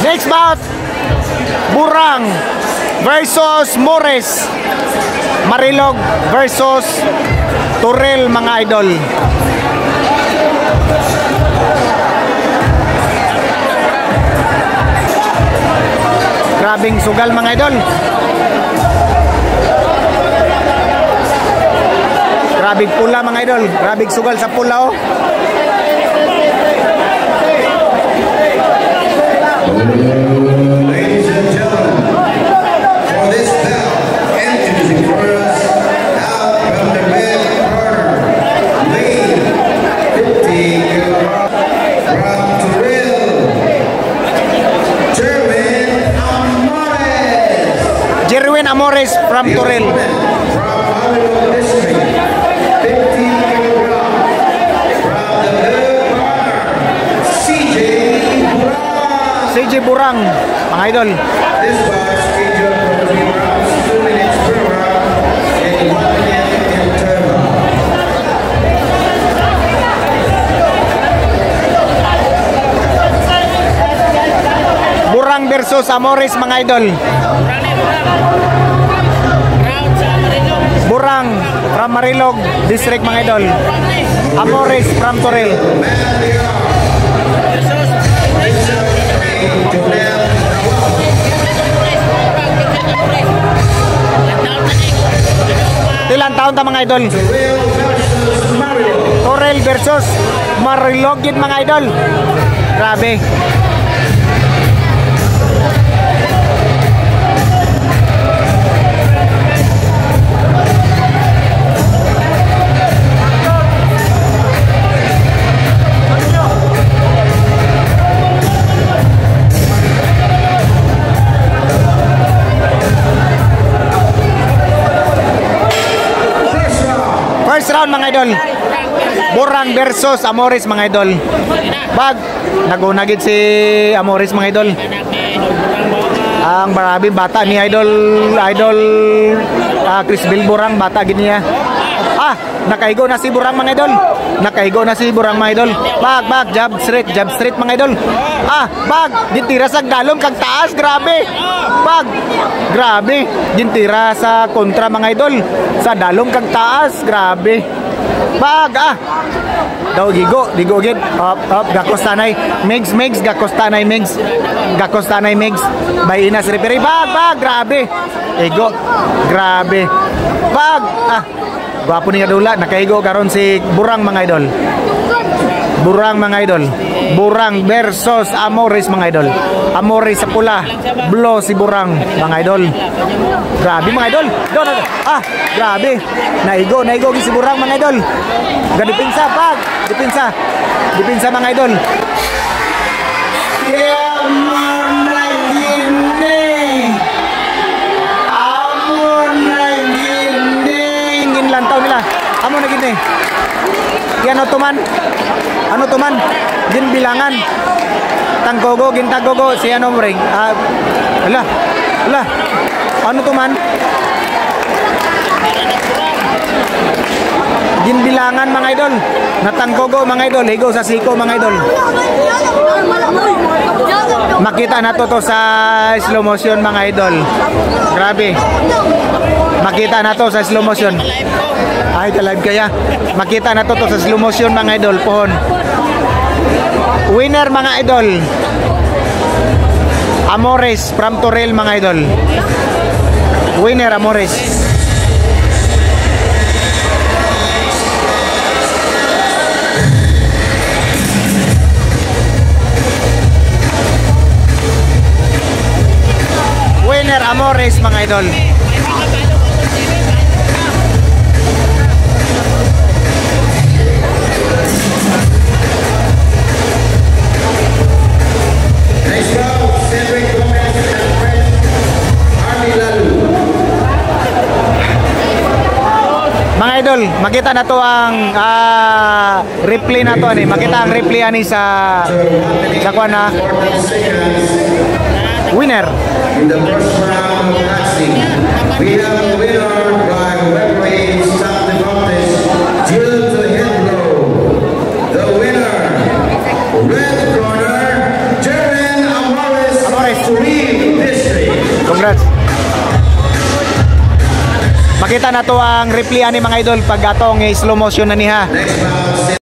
Next bout, Burang versus Mores. Marilog versus Turel, mga idol. Grabing sugal, mga idol. Grabing pula, mga idol. Grabing sugal sa pula, oh. Ladies and gentlemen, for this bout, introducing for us out from the red corner, weighing 50 kilograms from Turel, Jerwin Amores. Jerwin Amores from Turel. From Marilog District, 50 kilograms from the blue corner, CJ Burang. CJ Burang, mga idol. This bout scheduled for 3 rounds, 2 minutes per round, and 1 minute interval. Burang versus Amores, mga idol. Burang from Marilog District, mga idol. Amores from Turel. Ilang taon ta, mga idol? Turel versus Marilog yun, mga idol. Grabe. First round, mga idol. Burang versus Amores, mga idol. Bag, nagunagid si Amores, mga idol. Ang marami bata ni idol Chris Bill Burang, bata gini niya. Nakaigo na si Burang, mga idol. Nakaigo na si Burang, mga idol. Bag, jab straight, mga idol. Bag, gintira sa dalom kag taas, grabe. Bag, grabe. Gintira sa kontra, mga idol. Sa dalom kag taas, grabe. Bag, daw gigo gid. Up, gakostanay. Megs, gakostanay, Megs. Gakostanay, Megs. Bayinas referee. Bag, grabe. Ego, grabe. Bag, gwapo ni nga dula, nakaigo karon si Burang, mga idol. Burang, mga idol. Burang versus Amores, mga idol. Amores sa pula, blow si Burang, mga idol. Grabe, mga idol. Grabe. Naigo si Burang, mga idol. Gadipinsa, Bag. Dipinsa, mga idol. Lantaw nila. Amo na gini. Yan ano tuman? Gin bilangan. Gintagogo si ano ring. Ala. Ano tuman? Gin bilangan, mga idol. Natanggogo, mga idol. Higo sa siko, mga idol. Makita na to sa slow motion, mga idol. Grabe. Makita na to sa slow motion. Ay, live kaya. Makita na to sa slow motion, mga idol. Pohon. Winner, mga idol. Amores from Turel, mga idol. Winner, Amores. Winner, Amores, mga idol. Mga idol, makita na to ang replay na to ani. Makita ang replay ani sa kuan na winner. In the first round of boxing, we have a winner by referee Stop the Contest Surin District. Congrats. Makita na to ang replay ani mga idol pag atong slow motion na niha. Next round.